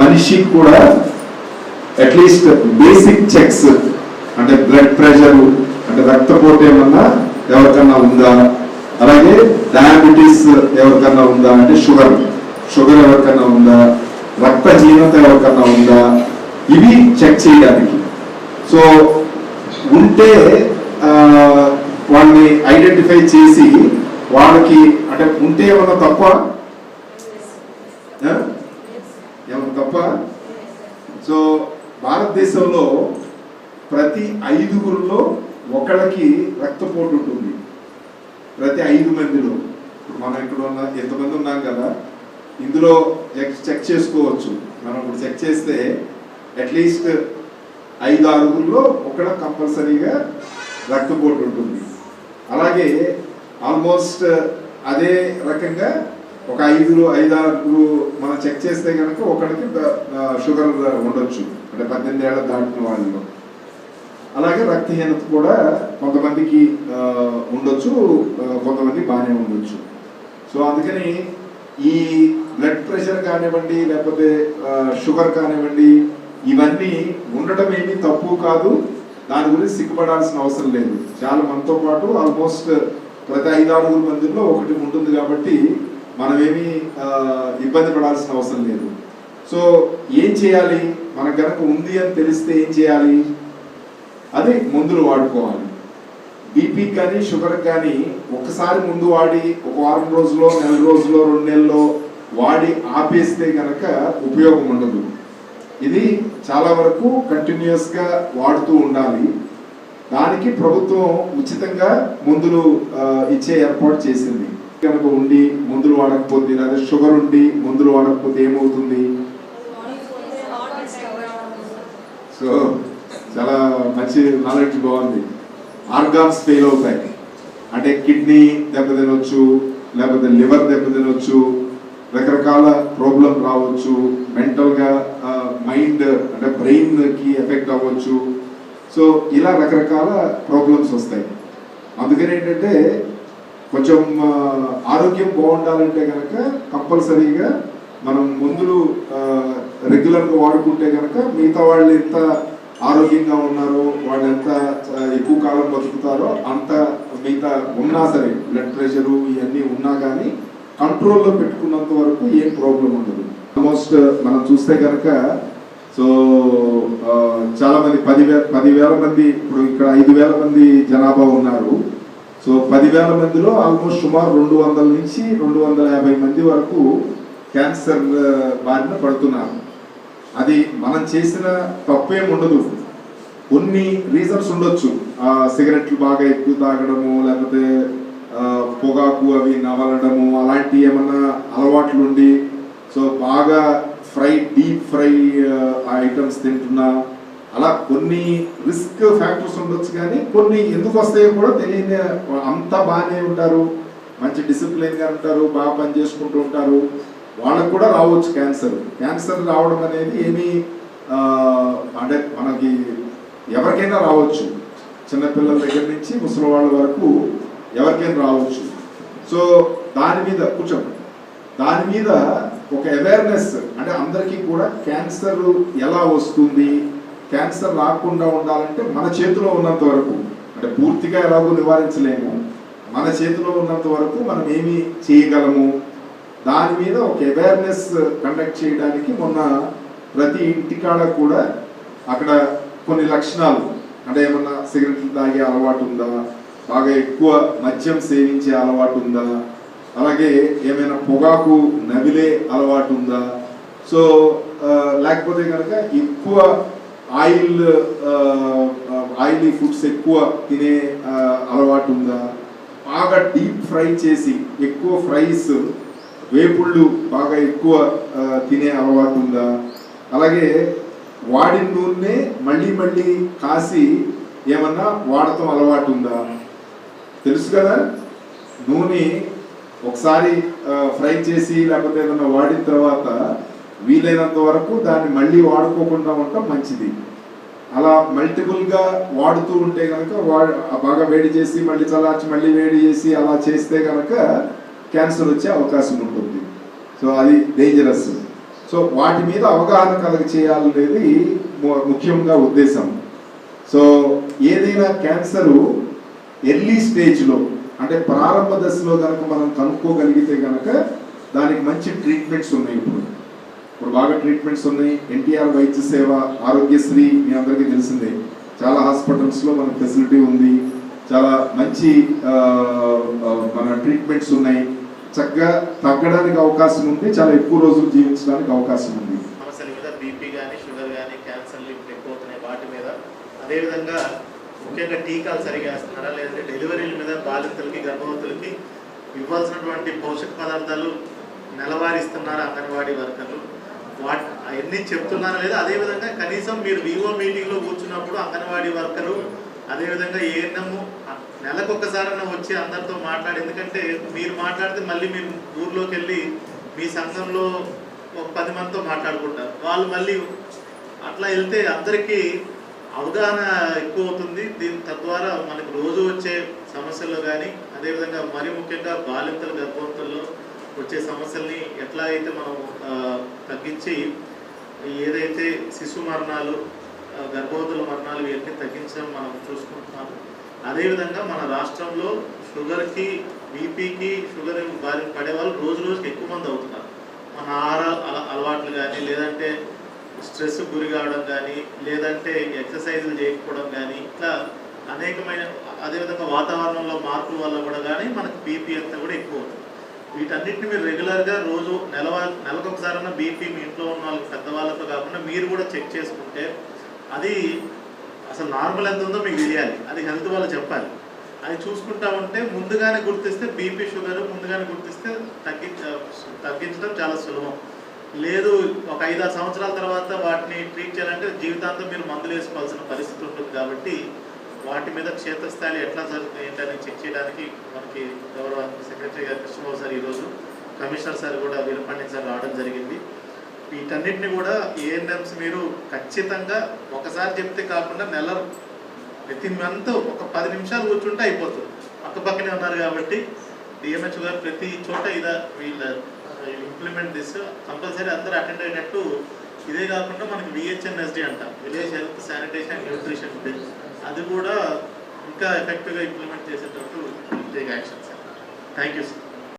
మనిషి కూడా at least basic checks అంటే బ్లడ్ ప్రెషర్ అంటే రక్తపోటు ఏమన్నా ఎవరికన్నా ఉందా, అలాగే డయాబెటీస్ ఎవరికన్నా ఉందా అంటే షుగర్ ఎవరికన్నా ఉందా, రక్తహీనత ఎవరికన్నా ఉందా, ఇవి చెక్ చేయడానికి. సో ఉంటే వాళ్ళని ఐడెంటిఫై చేసి వాళ్ళకి అంటే ఉంటే ఏమన్నా తప్ప సో భారతదేశంలో ప్రతి 5గురిలో ఒకళ్ళకి రక్తపోటు ఉంటుంది. ప్రతి 5 మందిలో. ఇప్పుడు మనం ఇక్కడ ఉన్న ఎంతమంది ఉన్నాం కదా, ఇందులో చెక్ చేసుకోవచ్చు. మనం ఇప్పుడు చెక్ చేస్తే అట్లీస్ట్ 5-6గురిలో ఒకళ్ళ కంపల్సరీగా రక్తపోటు ఉంటుంది. అలాగే ఆల్మోస్ట్ అదే రకంగా ఒక 5-6 మనం చెక్ చేస్తే కనుక ఒకరికి షుగర్ ఉండొచ్చు, అంటే 18 ఏళ్ళ దాటిన వాళ్ళలో. అలాగే రక్తహీనత కూడా కొంతమందికి ఉండొచ్చు, కొంతమంది బాగానే ఉండొచ్చు. సో అందుకని ఈ బ్లడ్ ప్రెషర్ కానివ్వండి, లేకపోతే షుగర్ కానివ్వండి, ఇవన్నీ ఉండటం ఏమీ తప్పు కాదు. దాని గురించి సిగ్గుపడాల్సిన అవసరం లేదు. చాలా మనతో పాటు ఆల్మోస్ట్ ప్రతి 5-6 మందిలో ఒకటి ఉంటుంది కాబట్టి మనమేమి ఇబ్బంది పడాల్సిన అవసరం లేదు. సో ఏం చేయాలి, మనకు కనుక ఉంది అని తెలిస్తే ఏం చేయాలి, అదే మందులు వాడుకోవాలి. బీపీ కానీ షుగర్ కానీ ఒకసారి ముందు వాడి ఒక వారం రోజులో, నెల రోజులో, 2 నెలల్లో వాడి ఆపేస్తే కనుక ఉపయోగం ఉండదు. ఇది చాలా వరకు కంటిన్యూస్గా వాడుతూ ఉండాలి. దానికి ప్రభుత్వం ఉచితంగా మందులు ఇచ్చే ఏర్పాటు చేసింది. కనుక ఉండి మందులు వాడకపోతే, లేదా షుగర్ ఉండి మందులు వాడకపోతే ఏమవుతుంది? సో చాలా మంచి నాలెడ్జ్, బాగుంది. ఆర్గాన్స్ ఫెయిల్ అవుతాయి. అంటే కిడ్నీ దెబ్బతినొచ్చు, లేకపోతే లివర్ దెబ్బతినొచ్చు, రకరకాల ప్రాబ్లం రావచ్చు, మెంటల్గా మైండ్ అంటే బ్రెయిన్కి ఎఫెక్ట్ అవ్వచ్చు. సో ఇలా రకరకాల ప్రాబ్లమ్స్ వస్తాయి. అందుకని ఏంటంటే కొంచెం ఆరోగ్యం బాగుండాలంటే కనుక కంపల్సరీగా మనం మందులు రెగ్యులర్గా వాడుకుంటే కనుక మిగతా వాళ్ళు ఎంత ఆరోగ్యంగా ఉన్నారో, వాళ్ళు ఎంత ఎక్కువ కాలం బతుకుతారో అంత మిగతా ఉన్నా సరే, బ్లడ్ ప్రెషరు ఇవన్నీ ఉన్నా కానీ కంట్రోల్లో పెట్టుకున్నంత వరకు ఏం ప్రాబ్లం ఉండదు. ఆల్మోస్ట్ మనం చూస్తే కనుక సో చాలా మంది 10,000 మంది, ఇప్పుడు ఇక్కడ 5,000 మంది జనాభా ఉన్నారు. సో 10,000 మందిలో ఆల్మోస్ట్ సుమారు 200 నుంచి 250 మంది వరకు క్యాన్సర్ బారిన పడుతున్నారు. అది మనం చేసిన తప్పేం ఉండదు. కొన్ని రీజన్స్ ఉండొచ్చు, సిగరెట్లు బాగా ఎక్కువ తాగడము, లేకపోతే పొగాకు అవి నవలడము, అలాంటి ఏమన్నా అలవాట్లు ఉండి సో బాగా డీప్ ఫ్రై ఐటమ్స్ తింటున్నా, అలా కొన్ని రిస్క్ ఫ్యాక్టర్స్ ఉండొచ్చు. కానీ కొన్ని ఎందుకు వస్తాయో కూడా తెలియని, అంతా బాగానే ఉంటారు, మంచి డిసిప్లిన్గా ఉంటారు, బాగా పని చేసుకుంటూ ఉంటారు, వాళ్ళకు కూడా రావచ్చు క్యాన్సర్ రావడం అనేది ఏమీ అంటే మనకి ఎవరికైనా రావచ్చు. చిన్నపిల్లల దగ్గర నుంచి ముసలి వాళ్ళ వరకు ఎవరికైనా రావచ్చు. సో దాని మీద ఒక అవేర్నెస్, అంటే అందరికీ కూడా క్యాన్సర్ ఎలా వస్తుంది, క్యాన్సర్ రాకుండా ఉండాలంటే మన చేతిలో ఉన్నంత వరకు, అంటే పూర్తిగా ఎలాగో నివారించలేము, మన చేతిలో ఉన్నంత వరకు మనం ఏమి చేయగలము, దాని మీద ఒక అవేర్నెస్ కండక్ట్ చేయడానికి మొన్న ప్రతి ఇంటికాడ కూడా అక్కడ కొన్ని లక్షణాలు, అంటే ఏమన్నా సిగరెట్లు తాగే అలవాటు ఉందా, బాగా ఎక్కువ మద్యం సేవించే అలవాటు ఉందా, అలాగే ఏమైనా పొగాకు నవిలే అలవాటు ఉందా, సో లేకపోతే కనుక ఎక్కువ ఆయిలీ ఫుడ్స్ ఎక్కువ తినే అలవాటు ఉందా, బాగా డీప్ ఫ్రై చేసి ఎక్కువ ఫ్రైస్ వేపుళ్ళు బాగా ఎక్కువ తినే అలవాటు ఉందా, అలాగే వాడిన నూనె మళ్ళీ కాసి ఏమన్నా వాడటం అలవాటు ఉందా. తెలుసు కదా, నూనె ఒకసారి ఫ్రై చేసి లేకపోతే ఏదన్నా వాడిన తర్వాత వీలైనంత వరకు దాన్ని మళ్ళీ వాడుకోకుండా ఉండటం మంచిది. అలా మల్టిపుల్గా వాడుతూ ఉంటే కనుక బాగా వేడి చేసి మళ్ళీ చల్లార్చి మళ్ళీ వేడి చేసి అలా చేస్తే కనుక క్యాన్సర్ వచ్చే అవకాశం ఉంటుంది. సో అది డేంజరస్. సో వాటి మీద అవగాహన కలగ చేయాలనేది ముఖ్యంగా ఉద్దేశం. సో ఏదైనా క్యాన్సరు ఎర్లీ స్టేజ్లో అంటే ప్రారంభ దశలో కనుక మనం కనుక్కోగలిగితే కనుక దానికి మంచి ట్రీట్మెంట్స్ ఉన్నాయి. ఇప్పుడు బాగా ట్రీట్మెంట్స్ ఉన్నాయి. ఎన్టీఆర్ వైద్య సేవ, ఆరోగ్యశ్రీ మీ అందరికీ తెలిసిందే. చాలా హాస్పిటల్స్లో మనకు ఫెసిలిటీ ఉంది. చాలా మంచి మన ట్రీట్మెంట్స్ ఉన్నాయి. చక్కగా తగ్గడానికి అవకాశం ఉంది. చాలా ఎక్కువ రోజులు జీవించడానికి అవకాశం ఉంది. సమస్యల మీద బీపీ కానీ, షుగర్ కానీ, క్యాన్సర్లు ఎక్కువ అవుతున్నాయి వాటి మీద. అదేవిధంగా ముఖ్యంగా టీకాలు సరిగా వేస్తున్నారా, లేదంటే డెలివరీల మీద బాలింతలకి, గర్భవతులకి ఇవ్వాల్సినటువంటి పోషక పదార్థాలు నెలవారిస్తున్నారా అంగన్వాడీ వర్కర్లు, అవన్నీ చెప్తున్నారా లేదా? అదేవిధంగా కనీసం మీరు వివో మీటింగ్లో కూర్చున్నప్పుడు అంగన్వాడీ వర్కరు, అదేవిధంగా ఏఎన్ఎం నెలకొకసారైనా వచ్చి అందరితో మాట్లాడి, ఎందుకంటే మీరు మాట్లాడితే మళ్ళీ మీరు ఊర్లోకి వెళ్ళి మీ సంఘంలో ఒక 10 మందితో మాట్లాడుకుంటారు. వాళ్ళు మళ్ళీ అట్లా వెళ్తే అందరికీ అవగాహన ఎక్కువ అవుతుంది. తద్వారా మనకు రోజు వచ్చే సమస్యల్లో కానీ, అదేవిధంగా మరీ ముఖ్యంగా బాలింతల గర్భవతుల్లో వచ్చే సమస్యల్ని ఎట్లా అయితే మనం తగ్గించి ఏదైతే శిశు మరణాలు, గర్భవతుల మరణాలు ఇవన్నీ తగ్గించడం మనం చూసుకుంటున్నాము. అదేవిధంగా మన రాష్ట్రంలో షుగర్కి, బీపీకి, షుగర్ బారిన పడే వాళ్ళు రోజు రోజుకి ఎక్కువ మంది అవుతున్నారు. మన ఆహార అలవాట్లు కానీ, లేదంటే స్ట్రెస్ గురి కావడం కానీ, లేదంటే ఎక్సర్సైజులు చేయకపోవడం కానీ, ఇట్లా అనేకమైన, అదేవిధంగా వాతావరణంలో మార్పుల వల్ల కూడా కానీ మనకు బీపీ అంతా కూడా ఎక్కువ అవుతుంది. వీటన్నిటిని మీరు రెగ్యులర్గా రోజు నెలకొకసారైనా బీపీ మీ ఇంట్లో ఉన్న వాళ్ళకి, పెద్దవాళ్ళతో కాకుండా మీరు కూడా చెక్ చేసుకుంటే అది అసలు నార్మల్ ఎంత ఉందో మీకు తెలియాలి. అది హెల్త్ వాళ్ళు చెప్పాలి. అది చూసుకుంటా ఉంటే ముందుగానే గుర్తిస్తే బీపీ, షుగర్ ముందుగానే గుర్తిస్తే తగ్గించడం చాలా సులభం. లేదు ఒక 5-6 సంవత్సరాల తర్వాత వాటిని ట్రీట్ చేయాలంటే జీవితాంతం మీరు మందులు వేసుకోవాల్సిన పరిస్థితి ఉంటుంది. కాబట్టి వాటి మీద క్షేత్రస్థాయిలో ఎట్లా జరుగుతుంది ఏంటని చెక్ చేయడానికి మనకి గౌరవ సెక్రటరీ గారు కృష్ణబాబు సార్, ఈరోజు కమిషనర్ సార్ కూడా వీరపాండ్యం సార్ రావడం జరిగింది. వీటన్నిటిని కూడా ఏఎన్ఎంస్ మీరు ఖచ్చితంగా ఒకసారి చెప్తే కాకుండా ప్రతి మంత్ ఒక 10 నిమిషాలు కూర్చుంటే అయిపోతుంది. పక్కపక్కనే ఉన్నారు కాబట్టి డిఎంహెచ్ గారు ప్రతి చోట వీళ్ళ ఇంప్లిమెంట్ దిస్ కంపల్సరీ అందరూ అటెండ్ అయినట్టు. ఇదే కాకుండా మనకి విహెచ్ఎన్ఎస్డి అంట, village health sanitation and nutrition bill, అది కూడా ఇంకా ఎఫెక్టివ్గా ఇంప్లిమెంట్ చేసేటట్టు take action sir. Thank you sir.